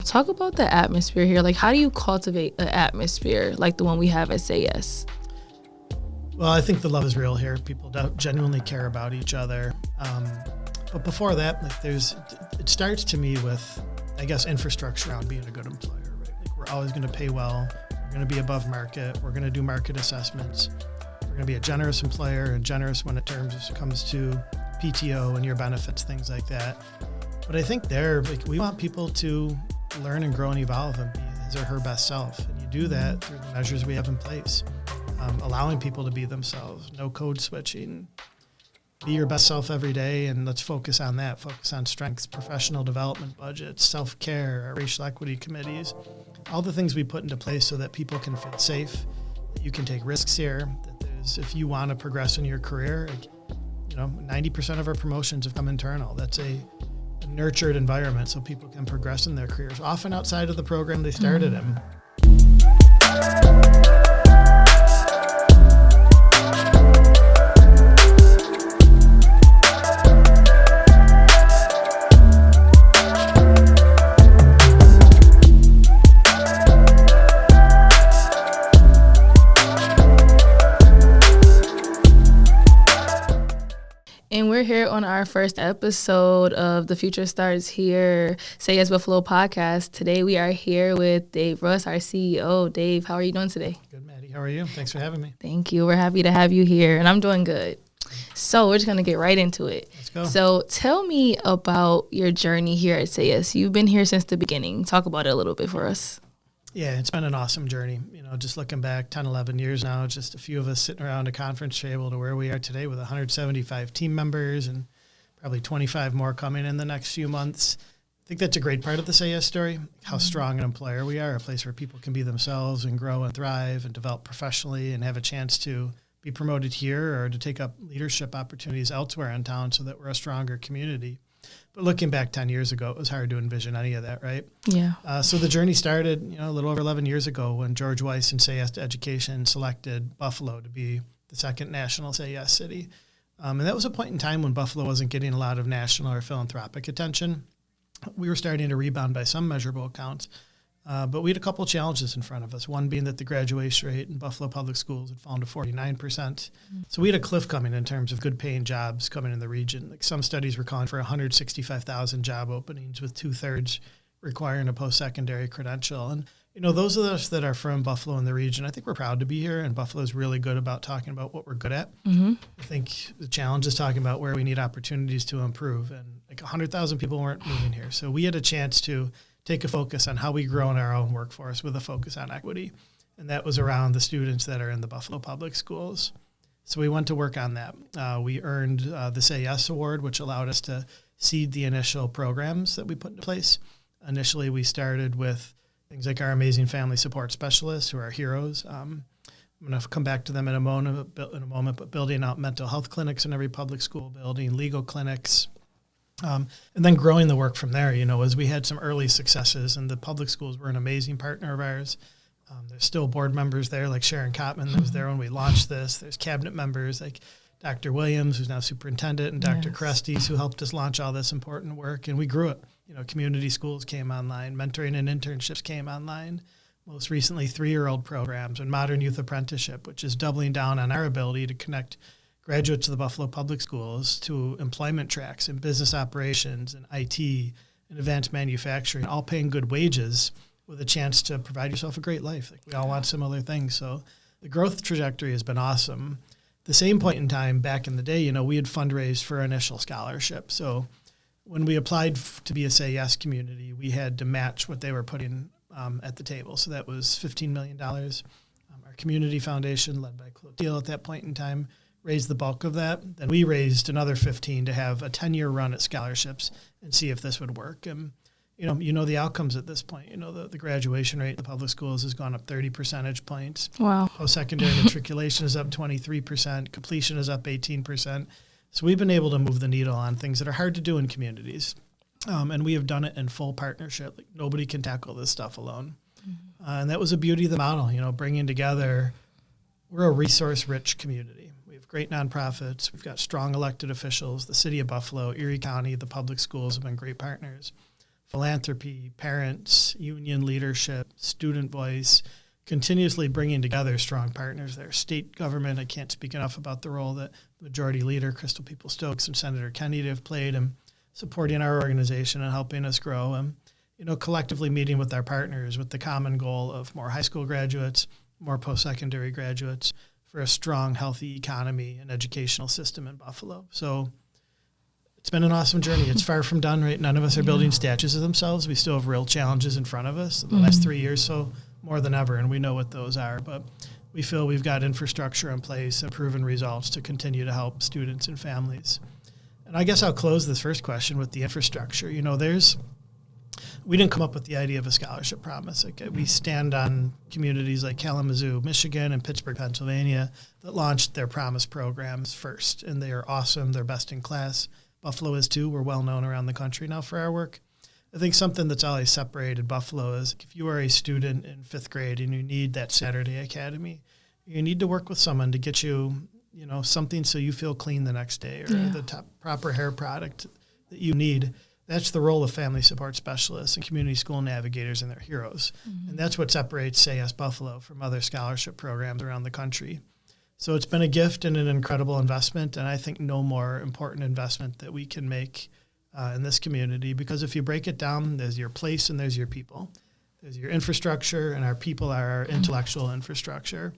Talk about the atmosphere here. Like, how do you cultivate an atmosphere like the one we have at Say Yes? Well, I think the love is real here. People genuinely care about each other. But before that, like it starts to me with, I guess, infrastructure around being a good employer, right? Like we're always going to pay well. We're going to be above market. We're going to do market assessments. We're going to be a generous employer and generous when it comes to PTO and your benefits, things like that. But I think we want people to learn and grow and evolve and be his or her best self. And you do that through the measures we have in place, allowing people to be themselves, no code switching. Be your best self every day, and let's focus on that. Focus on strengths, professional development budgets, self-care, our racial equity committees, all the things we put into place so that people can feel safe, that you can take risks here, that if you want to progress in your career, 90% of our promotions have come internal. That's a nurtured environment so people can progress in their careers, often outside of the program they started in. And we're here on our first episode of The Future Starts Here, Say Yes Buffalo podcast. Today we are here with Dave Russ, our CEO. Dave, how are you doing today? Good, Maddie. How are you? Thanks for having me. Thank you. We're happy to have you here, and I'm doing good. So we're just going to get right into it. Let's go. So tell me about your journey here at Say Yes. You've been here since the beginning. Talk about it a little bit for us. Yeah, it's been an awesome journey. Just looking back 10, 11 years now, just a few of us sitting around a conference table to where we are today with 175 team members and probably 25 more coming in the next few months. I think that's a great part of the Say Yes story, how strong an employer we are, a place where people can be themselves and grow and thrive and develop professionally and have a chance to be promoted here or to take up leadership opportunities elsewhere in town so that we're a stronger community. But looking back 10 years ago, it was hard to envision any of that, right? Yeah. So the journey started, a little over 11 years ago when George Weiss and Say Yes to Education selected Buffalo to be the second national Say Yes city. And that was a point in time when Buffalo wasn't getting a lot of national or philanthropic attention. We were starting to rebound by some measurable accounts. But we had a couple of challenges in front of us, one being that the graduation rate in Buffalo Public Schools had fallen to 49%. So we had a cliff coming in terms of good-paying jobs coming in the region. Like some studies were calling for 165,000 job openings, with 2/3 requiring a post-secondary credential. And, those of us that are from Buffalo and the region, I think we're proud to be here, and Buffalo is really good about talking about what we're good at. Mm-hmm. I think the challenge is talking about where we need opportunities to improve. And 100,000 people weren't moving here. So we had a chance to take a focus on how we grow in our own workforce with a focus on equity. And that was around the students that are in the Buffalo Public Schools. So we went to work on that. We earned the Say Yes Award, which allowed us to seed the initial programs that we put into place. Initially, we started with things like our amazing family support specialists, who are heroes. I'm going to come back to them in a moment, but building out mental health clinics in every public school building, legal clinics, and then growing the work from there, as we had some early successes, and the public schools were an amazing partner of ours. There's still board members there, like Sharon Kottman, that was there when we launched this. There's cabinet members like Dr. Williams, who's now superintendent, and Dr. Crestes, who helped us launch all this important work, and we grew it. Community schools came online, mentoring and internships came online. Most recently, 3-year-old programs and modern youth apprenticeship, which is doubling down on our ability to connect graduates of the Buffalo Public Schools to employment tracks and business operations and IT and advanced manufacturing, all paying good wages with a chance to provide yourself a great life. Like we all want similar things. So the growth trajectory has been awesome. The same point in time back in the day, we had fundraised for initial scholarship. So when we applied to be a Say Yes community, we had to match what they were putting at the table. So that was $15 million. Our community foundation, led by Clotilde at that point in time, raised the bulk of that. Then we raised another 15 to have a 10-year run at scholarships and see if this would work. And, the outcomes at this point. The graduation rate in the public schools has gone up 30 percentage points. Wow. Post-secondary matriculation is up 23%. Completion is up 18%. So we've been able to move the needle on things that are hard to do in communities. And we have done it in full partnership. Like nobody can tackle this stuff alone. Mm-hmm. And that was the beauty of the model, bringing together, we're a resource-rich community. We have great nonprofits. We've got strong elected officials. The city of Buffalo, Erie County, the public schools have been great partners. philanthropy, parents, union leadership, student voice, continuously bringing together strong partners there. State government, I can't speak enough about the role that Majority Leader Crystal Peoples-Stokes and Senator Kennedy have played in supporting our organization and helping us grow. And, collectively meeting with our partners with the common goal of more high school graduates, more post-secondary graduates for a strong, healthy economy and educational system in Buffalo. So it's been an awesome journey. It's far from done, right? None of us are building statues of themselves. We still have real challenges in front of us. The last 3 years, so more than ever, and we know what those are. But we feel we've got infrastructure in place and proven results to continue to help students and families. And I guess I'll close this first question with the infrastructure. We didn't come up with the idea of a scholarship promise. We stand on communities like Kalamazoo, Michigan, and Pittsburgh, Pennsylvania, that launched their promise programs first, and they are awesome. They're best in class. Buffalo is too. We're well known around the country now for our work. I think something that's always separated Buffalo is if you are a student in 5th grade and you need that Saturday academy, you need to work with someone to get you, something so you feel clean the next day, or the proper hair product that you need. That's the role of family support specialists and community school navigators and their heroes. Mm-hmm. And that's what separates Say Yes Buffalo from other scholarship programs around the country. So it's been a gift and an incredible investment, and I think no more important investment that we can make in this community, because if you break it down, there's your place and there's your people. There's your infrastructure, and our people are our intellectual infrastructure.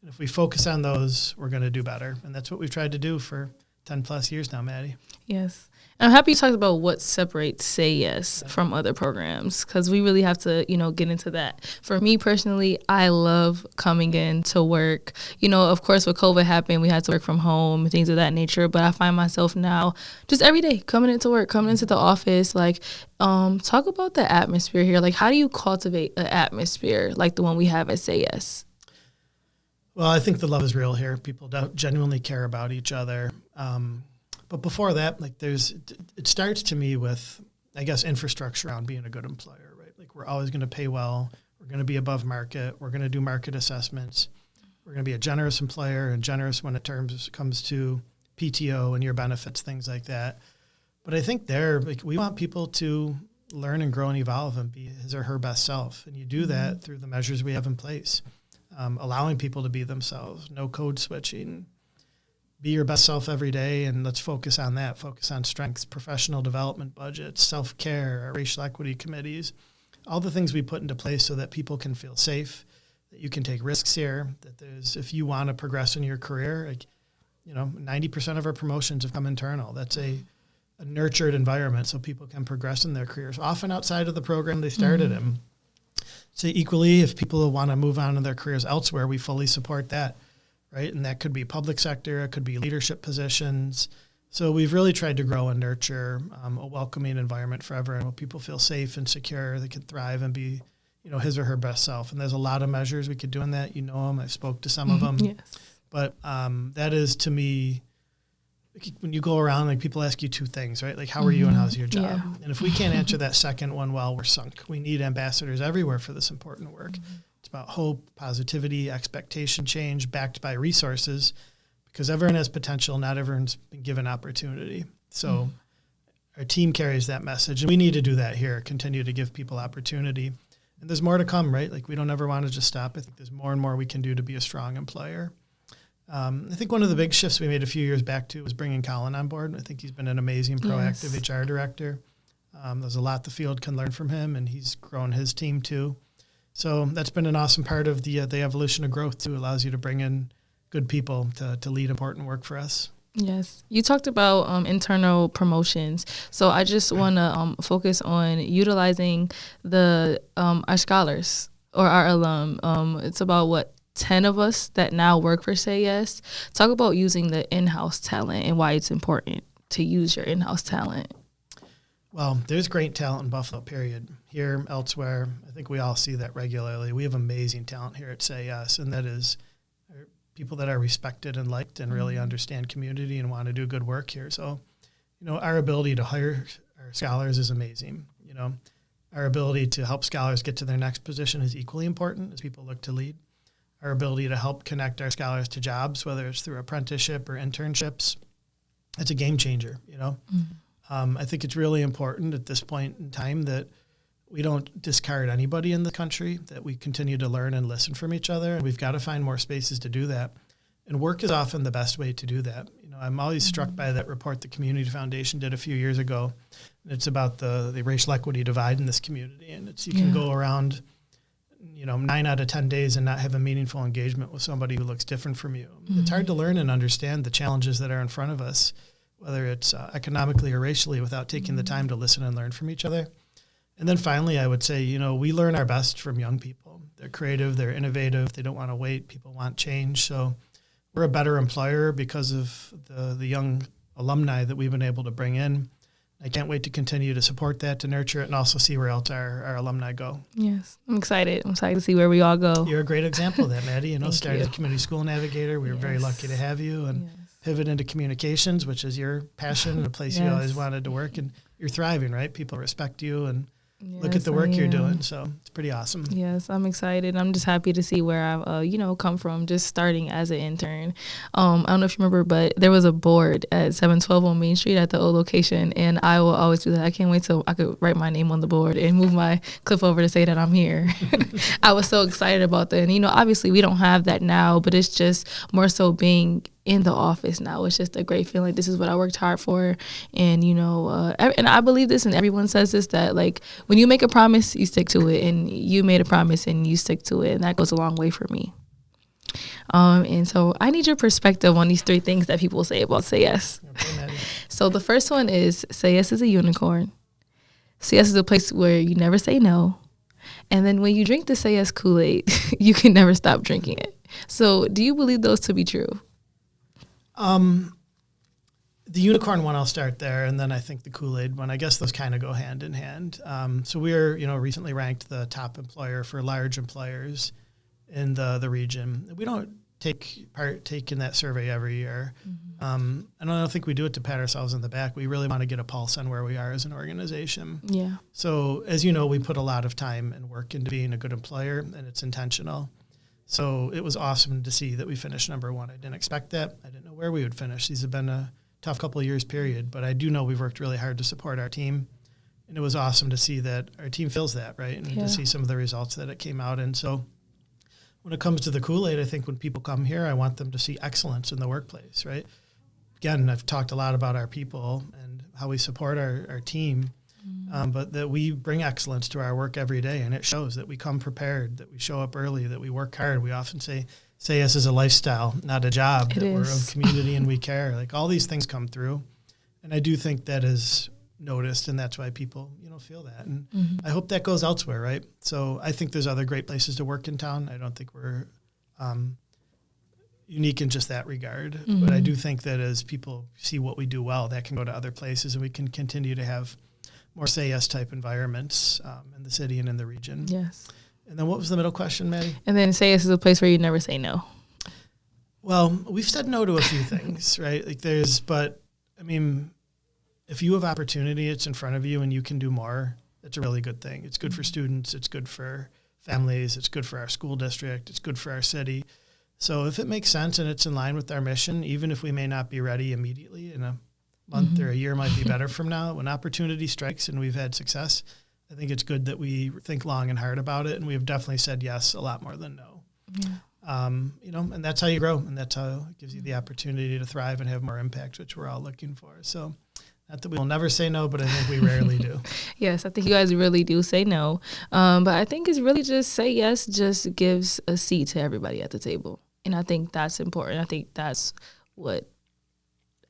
And if we focus on those, we're going to do better. And that's what we've tried to do for 10 plus years now, Maddie. Yes. I'm happy you talked about what separates Say Yes from other programs, because we really have to, get into that. For me personally, I love coming in to work. Of course, when COVID happened, we had to work from home, things of that nature. But I find myself now just every day coming into work, coming into the office. Talk about the atmosphere here. How do you cultivate an atmosphere like the one we have at Say Yes? Well, I think the love is real here. People genuinely care about each other. But before that, it starts to me with, I guess, infrastructure around being a good employer, right? We're always going to pay well. We're going to be above market. We're going to do market assessments. We're going to be a generous employer, and generous when it comes to PTO and your benefits, things like that. But I think we want people to learn and grow and evolve and be his or her best self. And you do that through the measures we have in place, allowing people to be themselves, no code switching. Be your best self every day, and let's focus on that. Focus on strengths, professional development budgets, self-care, our racial equity committees, all the things we put into place so that people can feel safe, that you can take risks here, that if you want to progress in your career, 90% of our promotions have come internal. That's a nurtured environment so people can progress in their careers, often outside of the program they started in. So equally, if people want to move on in their careers elsewhere, we fully support that. Right? And that could be public sector, it could be leadership positions. So we've really tried to grow and nurture a welcoming environment for everyone where people feel safe and secure, they can thrive and be, his or her best self. And there's a lot of measures we could do in that. Them. I spoke to some of them. Yes. But that is, to me, when you go around, people ask you two things, right? How are you and how's your job? Yeah. And if we can't answer that second one well, we're sunk. We need ambassadors everywhere for this important work. It's about hope, positivity, expectation change, backed by resources, because everyone has potential. Not everyone's been given opportunity. So our team carries that message, and we need to do that here, continue to give people opportunity. And there's more to come, right? We don't ever want to just stop. I think there's more and more we can do to be a strong employer. I think one of the big shifts we made a few years back, too, was bringing Colin on board. I think he's been an amazing, proactive HR director. There's a lot the field can learn from him, and he's grown his team, too. So that's been an awesome part of the evolution of growth, too. It allows you to bring in good people to lead important work for us. Yes. You talked about internal promotions. So I just want to focus on utilizing our scholars or our alum. It's about, 10 of us that now work for Say Yes. Talk about using the in-house talent and why it's important to use your in-house talent. Well, there's great talent in Buffalo, period. Here, elsewhere, I think we all see that regularly. We have amazing talent here at Say Yes, and that is people that are respected and liked and really understand community and want to do good work here. So, our ability to hire our scholars is amazing. Our ability to help scholars get to their next position is equally important as people look to lead. Our ability to help connect our scholars to jobs, whether it's through apprenticeship or internships, it's a game changer, I think it's really important at this point in time that we don't discard anybody in the country, that we continue to learn and listen from each other. And we've got to find more spaces to do that. And work is often the best way to do that. I'm always struck by that report the Community Foundation did a few years ago. It's about the racial equity divide in this community. And you can go around, 9 out of 10 days and not have a meaningful engagement with somebody who looks different from you. It's hard to learn and understand the challenges that are in front of us, whether it's economically or racially, without taking the time to listen and learn from each other. And then finally, I would say, we learn our best from young people. They're creative, they're innovative, they don't want to wait, people want change. So we're a better employer because of the young alumni that we've been able to bring in. I can't wait to continue to support that, to nurture it, and also see where else our alumni go. Yes, I'm excited. I'm excited to see where we all go. You're a great example of that, Maddie. Started as a community school navigator. We were very lucky to have you, and pivot into communications, which is your passion and a place you always wanted to work. And you're thriving, right? People respect you and look at the work you're doing. So it's pretty awesome. Yes, I'm excited. I'm just happy to see where I've, come from, just starting as an intern. I don't know if you remember, but there was a board at 712 on Main Street at the old location, and I will always do that. I can't wait till I could write my name on the board and move my clip over to say that I'm here. I was so excited about that. And, obviously we don't have that now, but it's just more so being in the office now. It's just a great feeling. This is what I worked hard for. And, and I believe this, and everyone says this, that like when you make a promise, you stick to it, and you made a promise and you stick to it. And that goes a long way for me. And so I need your perspective on these 3 things that people say about Say Yes. Okay, so the first one is Say Yes is a unicorn. Say Yes is a place where you never say no. And then when you drink the Say Yes Kool-Aid, you can never stop drinking it. So do you believe those to be true? The unicorn one, I'll start there, and then I think the Kool-Aid one, I guess those kind of go hand in hand. So we're, recently ranked the top employer for large employers in the region. We don't take in that survey every year. And I don't think we do it to pat ourselves on the back. We really want to get a pulse on where we are as an organization. Yeah. So as you know, we put a lot of time and work into being a good employer, and it's intentional. So it was awesome to see that we finished number 1. I didn't expect that. I didn't know where we would finish. These have been a tough couple of years period, but I do know we've worked really hard to support our team. And it was awesome to see that our team feels that, right? And to see some of the results that it came out in. So when it comes to the Kool-Aid, I think when people come here, I want them to see excellence in the workplace, right? Again, I've talked a lot about our people and how we support our team, but that we bring excellence to our work every day, and it shows that we come prepared, that we show up early, that we work hard. We often say yes is a lifestyle, not a job, that we're a community and we care. Like all these things come through, and I do think that is noticed, and that's why people, feel that. And I hope that goes elsewhere, right? So I think there's other great places to work in town. I don't think we're unique in just that regard, but I do think that as people see what we do well, that can go to other places, and we can continue to have more Say Yes type environments in the city and in the region. Yes. And then what was the middle question, Maddie? And then Say Yes is a place where you never say no. Well, we've said no to a few things, right? But if you have opportunity, it's in front of you and you can do more, it's a really good thing. It's good for students. It's good for families. It's good for our school district. It's good for our city. So if it makes sense and it's in line with our mission, even if we may not be ready immediately, in a month or a year might be better from now, when opportunity strikes and we've had success, I think it's good that we think long and hard about it. And we've definitely said yes a lot more than no. Yeah. And that's how you grow, and that's how it gives you the opportunity to thrive and have more impact, which we're all looking for. So not that we will never say no, but I think we rarely do. Yes, I think you guys really do say no. But I think it's really just Say Yes just gives a seat to everybody at the table. And I think that's important. I think that's what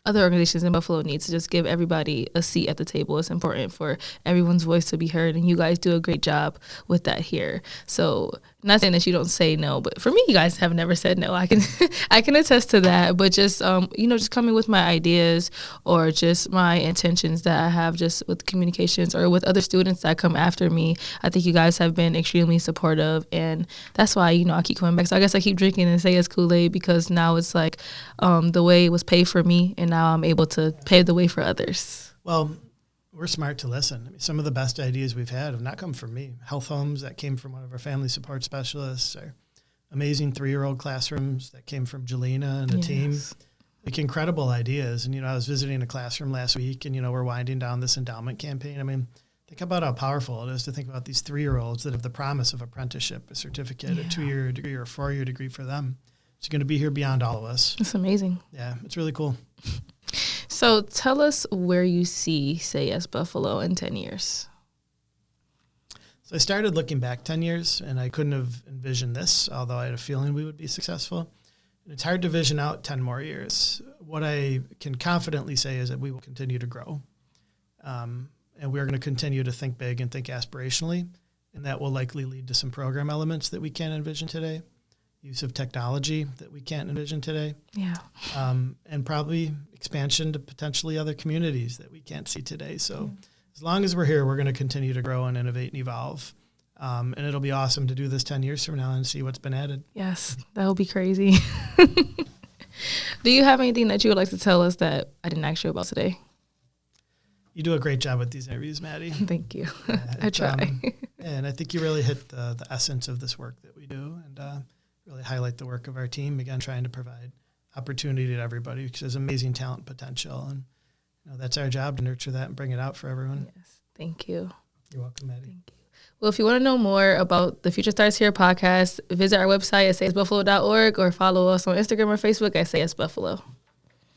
other organizations in Buffalo need, to just give everybody a seat at the table. It's important for everyone's voice to be heard, and you guys do a great job with that here. So not saying that you don't say no, but for me, you guys have never said no. I can I can attest to that. But just just coming with my ideas or just my intentions that I have just with communications or with other students that come after me, I think you guys have been extremely supportive, and that's why I keep coming back. So I guess I keep drinking and Say Yes Kool-Aid, because now it's like the way it was paid for me, and now I'm able to pave the way for others. Well, we're smart to listen. Some of the best ideas we've had have not come from me. Health homes, that came from one of our family support specialists, or amazing 3-year-old classrooms that came from Jelena and the team. Like incredible ideas. And, I was visiting a classroom last week, and, we're winding down this endowment campaign. I Think about how powerful it is to think about these 3-year-olds that have the promise of apprenticeship, a certificate, a 2-year degree or a 4-year degree for them. It's going to be here beyond all of us. It's amazing. Yeah, it's really cool. So tell us where you see Say Yes Buffalo in 10 years. So I started looking back 10 years, and I couldn't have envisioned this, although I had a feeling we would be successful. And it's hard to vision out 10 more years. What I can confidently say is that we will continue to grow. And we're going to continue to think big and think aspirationally, and that will likely lead to some program elements that we can't envision today, use of technology that we can't envision today, and probably expansion to potentially other communities that we can't see today. So as long as we're here, we're going to continue to grow and innovate and evolve. And it'll be awesome to do this 10 years from now and see what's been added. Yes, that would be crazy. Do you have anything that you would like to tell us that I didn't ask you about today? You do a great job with these interviews, Maddie. Thank you. I try. And I think you really hit the essence of this work that we do, and really highlight the work of our team, again, trying to provide opportunity to everybody because there's amazing talent potential. And that's our job, to nurture that and bring it out for everyone. Yes. Thank you. You're welcome, Maddie. Thank you. Well, if you want to know more about the Future Starts Here podcast, visit our website at sayyesbuffalo.org or follow us on Instagram or Facebook at Say Yes Buffalo.